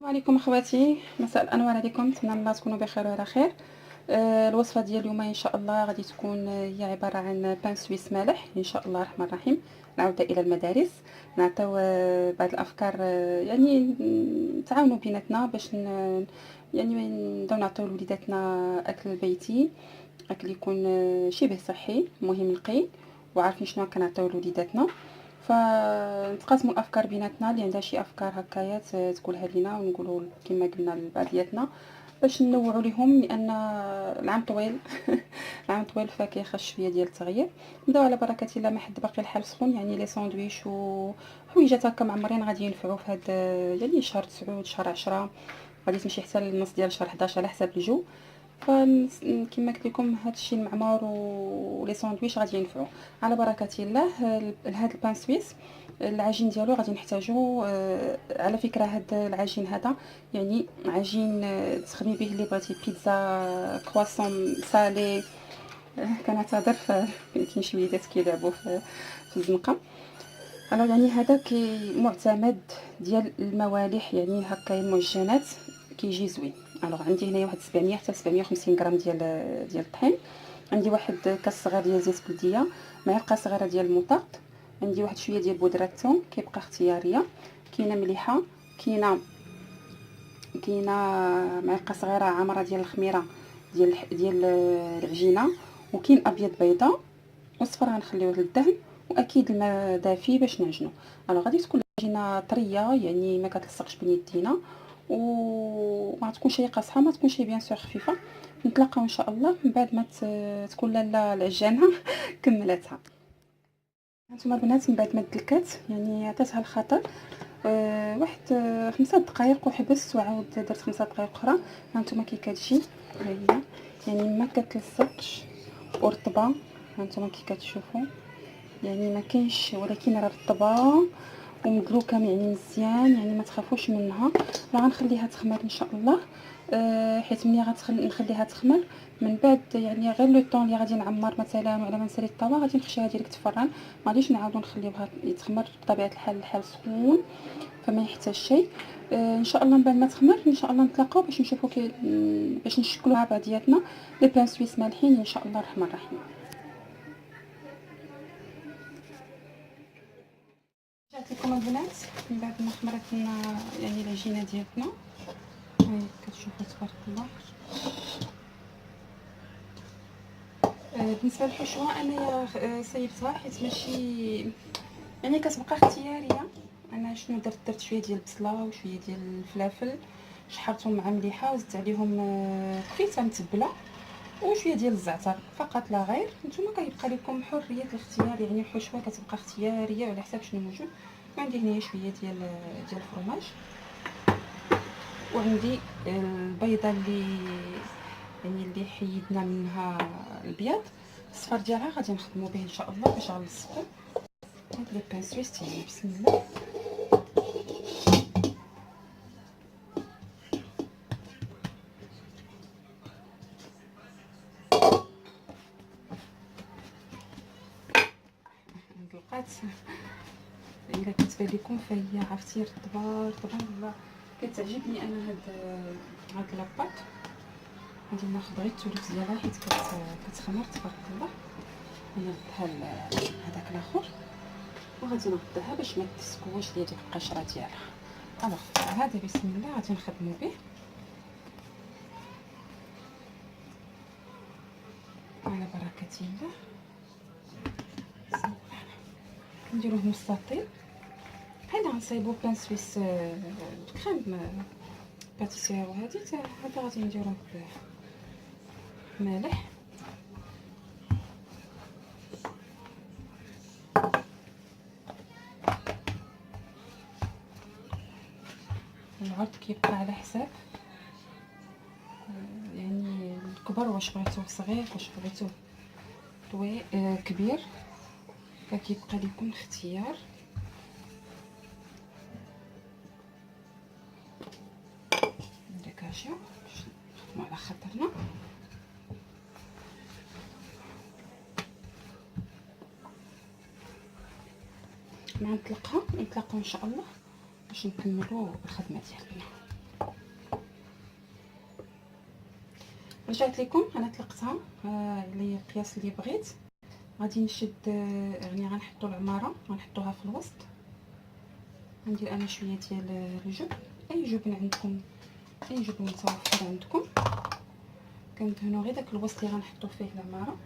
السلام عليكم اخواتي، مساء الانوار عليكم. نتمنى الله تكونوا بخير وعلى خير. الوصفه ديال اليوم ان شاء الله غادي تكون هي عباره عن بان سويس مالح ان شاء الله الرحمن الرحيم. نعود الى المدارس نعطيو بعض الافكار، يعني نتعاونوا بيناتنا باش يعني نبداو نعطيو لوليداتنا اكل بيتي، اكل يكون شبه صحي، مهم نقي وعارفين شنو كنعطيو لوليداتنا. فنتقاسموا الافكار بيناتنا، اللي عندها شي افكار هكايا تقولها لينا ونقولوا كما قلنا لبعضياتنا باش ننوعوا لهم، لان العام طويل العام طويل فكيخص شويه ديال التغيير. نبداو على بركه الله، ما حد باقي الحال سخون، يعني لي ساندويش وحويجات هكا معمرين غادي ينفعوا في هذا يعني شهر 9 شهر 10، غادي تمشي حتى للنص ديال شهر 11 على حسب الجو. كما قلت لكم هذا الشيء المعمر ولي ساندويش غادي ينفعوا على بركه الله. لهذا البان سويس العجين ديالو غادي نحتاجو، على فكره هذا العجين هذا يعني عجين تخدمي به اللي بغيتي، بيتزا، كرواسون، سالي. كنعتذر كاين شي وليدات كيلعبوا في الزنقه. انا يعني هذا معتمد ديال الموالح، يعني هكا المعجنات كيجي زوين. الوغ عندي هنايا واحد 700 حتى 750 غرام ديال الطحين، عندي واحد كاس صغير ديال زيت بلديه، معلقه صغيره ديال المطاط، عندي واحد شويه ديال بودره الثوم كيبقى اختياريه، كاينه مليحه، كاينه معلقه صغيره عامره ديال الخميره ديال العجينه، وكاين ابيض بيضه، والصفر غنخليوه للدهن، واكيد الماء دافي باش نعجنو. الوغ غادي تكون العجينه طريه، يعني ما كتلصقش بين يدينا، وما تكونش هي قاصحه، ما تكونش بيان سور خفيفه. نتلاقاو ان شاء الله من بعد ما تكون لاله العجانه كملتها. هانتوما البنات من بعد ما دلكات يعني عطاتها الخطر، واحد 5 دقائق وحبست وعاود درت 5 دقائق اخرى. هانتوما كي كتجي ها هي، يعني ما كتلصقش ورطبه. هانتوما كي كتشوفوا يعني ما كاينش، ولكن راه رطبه ومدلوكه يعني مزيان، يعني ما تخافوش منها. راه غنخليها تخمر ان شاء الله، حيت ملي نخليها تخمر من بعد يعني غير لو طون اللي غادي نعمر مثلا على ما نسالي الطاوه غادي نخشيها ديريكت الفران، ما غاديش نعاودو نخليوها تخمر بطبيعه الحال، الحال سخون فما يحتاج شيء. ان شاء الله من بعد ما تخمر ان شاء الله نتلاقاو باش نشوفوا باش نشكلوا مع بعضياتنا لي بان سويس مالحين ان شاء الله الرحمن الرحيم. رجعت لكم البنات من بعد ما خمرت لنا يعني العجينه ديالنا، هاي كتشوفوا تبارك الله. بالنسبه للحشوه انايا سيبتها حيت ماشي يعني كتبقى اختياريه. انا شنو درت شويه ديال البصله وشويه ديال الفلافل، شحرتهم مع مليحه وزدت عليهم كفيته متبله وشويه ديال الزعتر فقط لا غير. نتوما كيبقى لكم حريه الاختيار، يعني الحشوه كتبقى اختياريه على حساب شنو موجود. وعندي هنايا شويه ديال الفرماج، وعندي البيضه اللي حيدنا منها البياض، الصفر ديالها غادي نخدموا به ان شاء الله باش غنلصقوا هاد لي بان سويس تاعي. بسم الله. لقات الا كتبان لكم فهي عرفتي رطبه والله كتعجبني انا هاد لاباط. غادي ناخذ غير الثلث ديالها حيت كتخمر تبارك الله. نديها هذاك الاخر وغادي نغطيها باش ما تسكوش ديال ديك القشره ديالها. الوغ هذا بسم الله غادي نخدموا به على بركه الله. نديروه مستطيل بحال غنصايبو بان سويس بكريم باتيسير، وهادي هذا غادي نديروه بمالح العرض كيبقى على حساب يعني الكبر، واش بغيتوه صغير واش بغيتوه طويل كبير، فكيبقى لكم اختيار. ديكاجيو باش نخدمو على خاطرنا. نتلاقاو ان شاء الله باش نكملوا الخدمه ديالنا. رجعت لكم. انا طلقتها اللي القياس اللي بغيت. غادي نشد يعني غنحطوا العماره، غنحطوها في الوسط. غندير انا شويه ديال الجبن، اي جبن عندكم، اي جبن متوفر عندكم. كندهنوا غير داك الوسط اللي غنحطوا فيه العماره.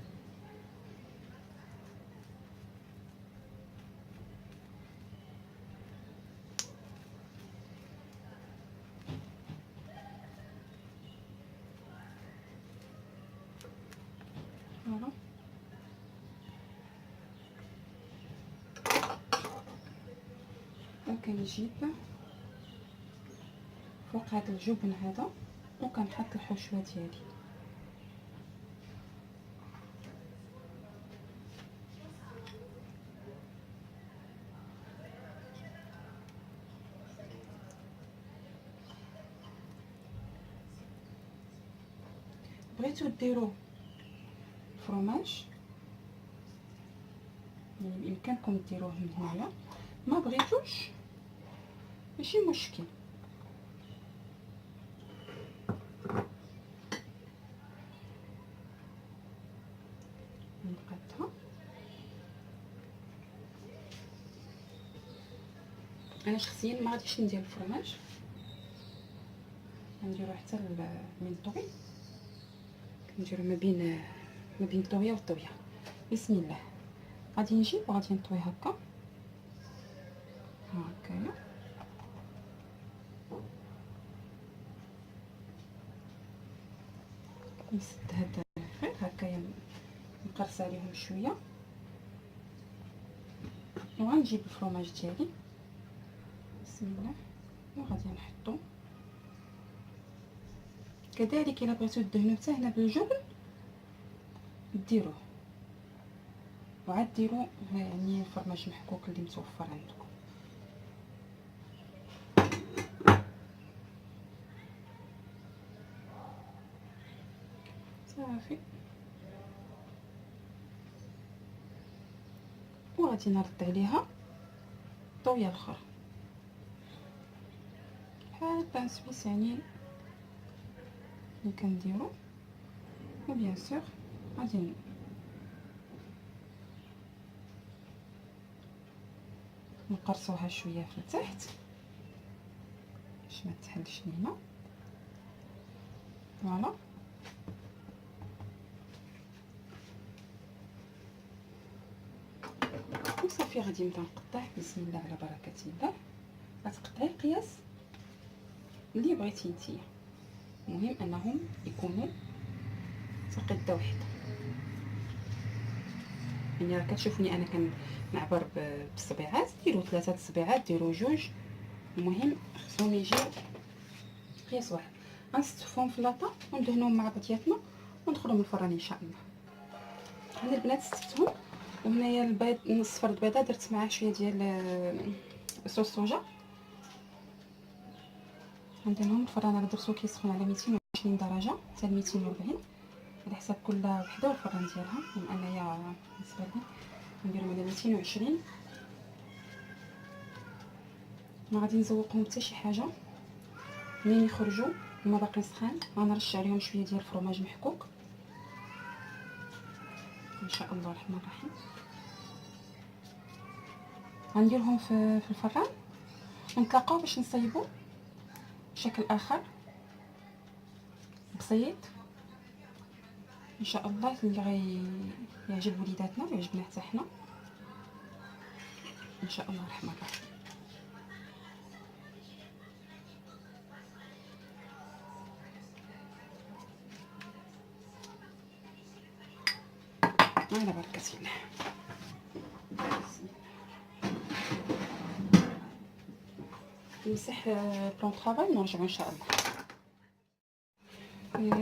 فوالا وكنجيب فوق هذا الجبن هذا وكنحط الحشوه ديالي. بغيتو ديروا الفرماج يعني بامكانكم ديروه من هنايا، ما بغيتوش ماشي مشكل. نقادها. انا شخصيا ما غاديش ندير الفرماج، غنديرو حتى من طوي، كنديرو ما بين الطويه والطويه. بسم الله. غادي نجيب وغادي نطوي هكا هكايا. نسد هاد غير هكايا، نقرص عليهم شويه وغنجيب الفرماج ديالي. بسم الله. وغادي نحطو كذلك. الا بغيتو دهنو حتى هنا بالجبن ديروه، وعاد ديروا يعني الفرماج محكوك اللي متوفر عندكم. صافي. وغادي نرد عليها طويه الاخرى بحال البان سويس يعني اللي كنديرو. وبيان سور غادي نقرصوها شويه في التحت باش ما تحلش لينا. فوالا. وصافي غادي نبدا نقطع. بسم الله على بركه الله. غتقطعي القياس اللي بغيتي نتيا، المهم انهم يكونوا قده وحده. يعني راه كتشوفوني انا كنعبر بالصبيعات، ديروا 3 صبيعات، ديروا 2، المهم خصهم يجيو قياس واحد. غنستفهم في لاطا وندهنوهم مع بعضياتنا وندخلهم الفران ان شاء الله. انا البنات استفتهم. وهنايا البيض، نص فرد بيضه درت معاه شويه ديال صوص صوجا. غنديرهم الفران. راه درتو كيسخن على 220 درجه حتى 240 على حساب كل وحده والفران ديالها. انايا بالنسبه لي نديرهم على 220. ما غادي نزوقهم حتى شي حاجه. منين يخرجوا هما باقي سخان غنرش عليهم شويه ديال الفرماج محكوك ان شاء الله الرحمن الرحيم. غنديرهم في الفران ونتلاقاو باش نصايبوا بشكل اخر بسيط ان شاء الله، اللي غيعجب وليداتنا ويعجبنا حتى حنا ان شاء الله الرحمن الرحيم. على بركه الله. نمسح بلون طرافاي ونرجعوا ان شاء الله.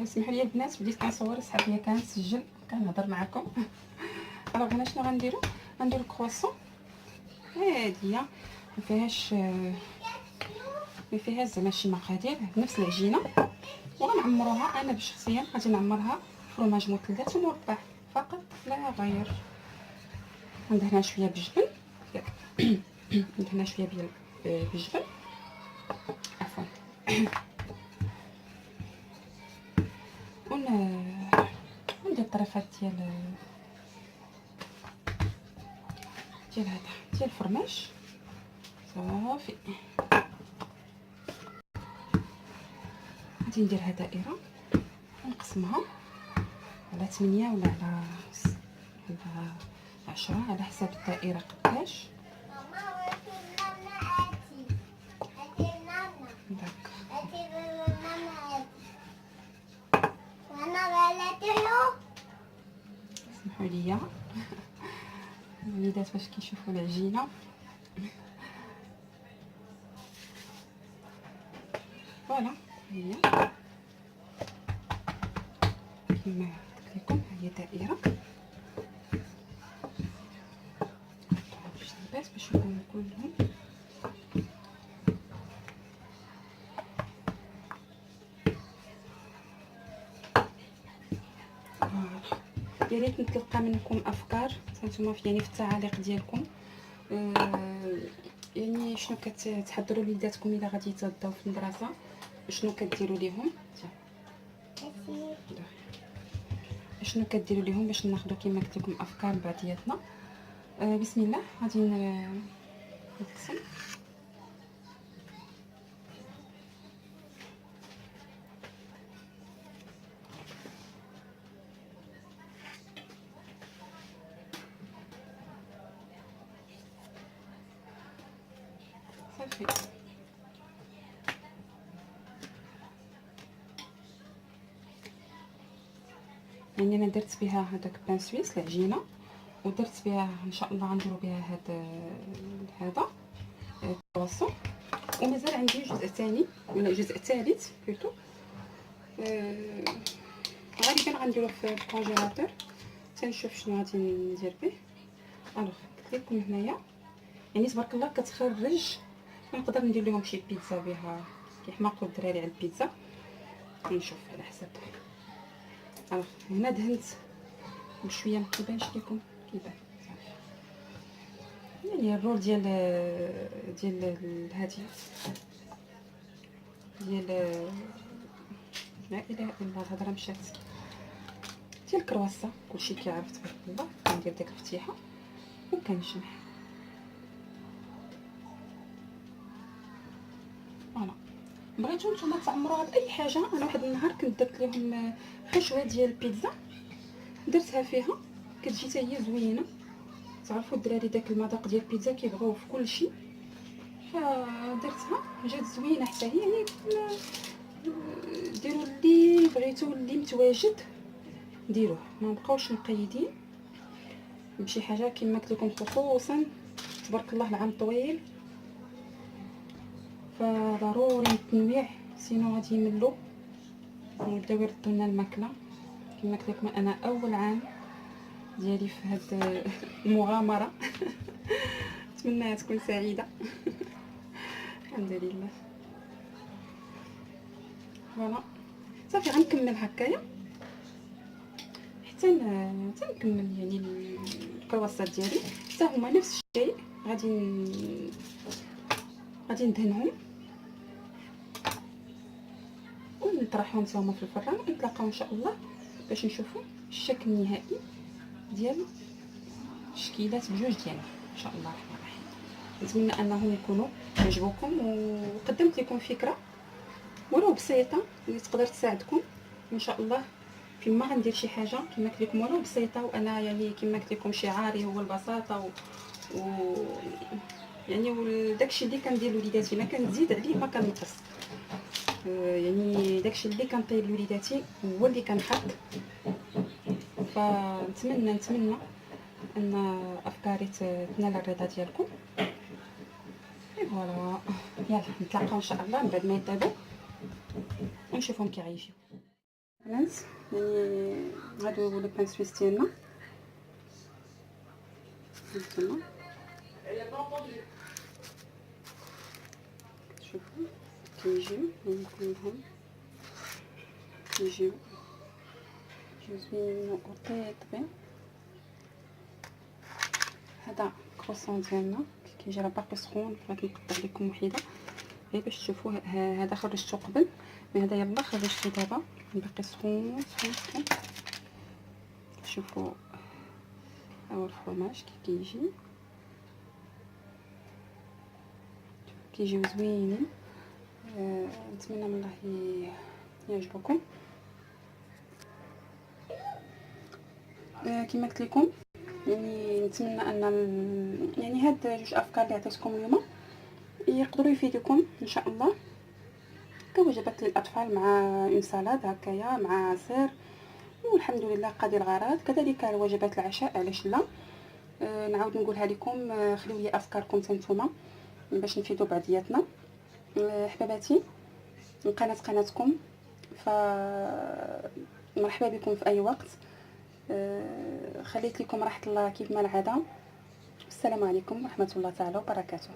اسمحوا لي البنات، بديت كنصور صحاب ليا كنسجل كنهضر معكم. الوغ هنا شنو غنديروا؟ غندير الكرواسون هاديه ما فيهاش زعما شي مقادير، نفس العجينه. وغنعمروها انا بشخصيا غادي نعمرها فرماج مثلث ومربع فقط لا غير. ندهنها شويه بالجبن ندهنها شويه بالجبن عفوا ندير الطريقات ديال هذا ديال الفرماج صافي. غادي نديرها دائره ونقسمها على 8 ولا على 10 على حساب الدائره قداش. اسمحوا لي الوليدات باش كيشوفوا العجينه. فوالا هي كما قلت لكم، هي دائره باش يكونوا كلهم. يا ريت نتلقى منكم افكار نتوما يعني في التعاليق ديالكم، يعني شنو كتحضروا لوليداتكم الا غادي يتغداو في المدرسه، شنو كديروا ليهم، شنو كديروا ليهم باش ناخذوا كما قلت لكم افكار بعضياتنا. بسم الله غادي نقسم. صافي يعني انا درت بها هذاك بان سويس العجينه، ودرت بها ان شاء الله غنديروا بها هذا الكرواسون، ومازال عندي جزء ثاني ولا جزء ثالث بلوتو. غالبا غنديروه في الكونجيلاتور تنشوف شنو غادي ندير به. الوغ قلت لكم هنايا يعني تبارك الله كتخرج، نقدر ندير لهم شي بيتزا بها كيحماقوا الدراري على البيتزا، نشوف على حسب. الوغ هنا دهنت بشويه، ما كيبانش لكم كيبان صافي. يعني الرول ديال هذه ديال لا اله الا الله الهضره مشات، ديال الكرواسه كلشي كيعرف تبارك الله. كندير داك الفتيحه وكنجمع. فوالا بغيتو نتوما تعمروها باي حاجه. انا واحد النهار كنت درت لهم حشوه ديال البيتزا درتها فيها، كتجي حتى هي زوينه. تعرفوا الدراري داك المذاق ديال البيتزا كيبغيوه في كلشي، فدرتها جات زوينه حتى هي. يعني ديروا اللي بغيتو، اللي متواجد ديروه، ما بقاوش مقيدين بشي حاجه كما قلت لكم. خصوصا تبارك الله العام طويل، فضروري التنويع سينو غادي يملوا ويبداو يردوا لنا الماكله. كما قلت لكم انا اول عام ديالي في هاد المغامره. نتمنى تكون سعيده. الحمد لله. فوالا صافي غنكمل هكايا حتى نكمل يعني الكرواسات ديالي حتى هما نفس الشيء. غادي ندهنهم ونطرحهم حتى هما في الفران، ونتلاقاو ان شاء الله باش نشوفوا الشكل النهائي ديال التشكيلات بجوج ديالنا ان شاء الله الرحمن الرحيم. نتمنى انهم يكونوا عجبوكم، وقدمت لكم فكره ولو بسيطه اللي تقدر تساعدكم ان شاء الله. فيما غندير شي حاجه كما قلت لكم ولو بسيطه، وانا يعني كما قلت لكم شعاري هو البساطه يعني وداكشي اللي كندير لوليداتي ما كنزيد عليه ما كنقص. يعني داكشي اللي كنطيب لوليداتي هو اللي كنحط. فنتمنى ان افكاري تنال الرضا ديالكم. فوالا يلا نتلاقاو ان شاء الله من بعد ما يطيبوا ونشوفهم كيعيشوا. البنات يعني هادو هو لي بان سويس ديالنا. هانتوما شوفوا كيجيو يعني كلهم كيجيو زوينين وطيبين. هذا كروسون ديالنا كيجي راه باقي سخون، ولكن نقطع لكم وحده. غير باش تشوفوا. هذا خرجته قبل، مي هذا يلا خرجته دابا باقي سخون سخون سخون. شوفوا ها هو الفرماج كيف كيجيو زوينين. نتمنى من الله يعجبكم. كما قلت لكم يعني نتمنى ان يعني هاد جوج افكار اللي عطيتكم اليوم يقدروا يفيدوكم ان شاء الله كوجبات للاطفال مع اون سالاد هكايا مع عصير، والحمد لله قاضي الغرض. كذلك وجبات العشاء علاش لا. نعاود نقولها لكم، خليو لي افكاركم نتوما باش نفيدوا بعضياتنا. حباباتي القناه قناتكم، ف مرحبا بكم في اي وقت. خليت لكم راحه الله كيف ما العاده. السلام عليكم ورحمه الله تعالى وبركاته.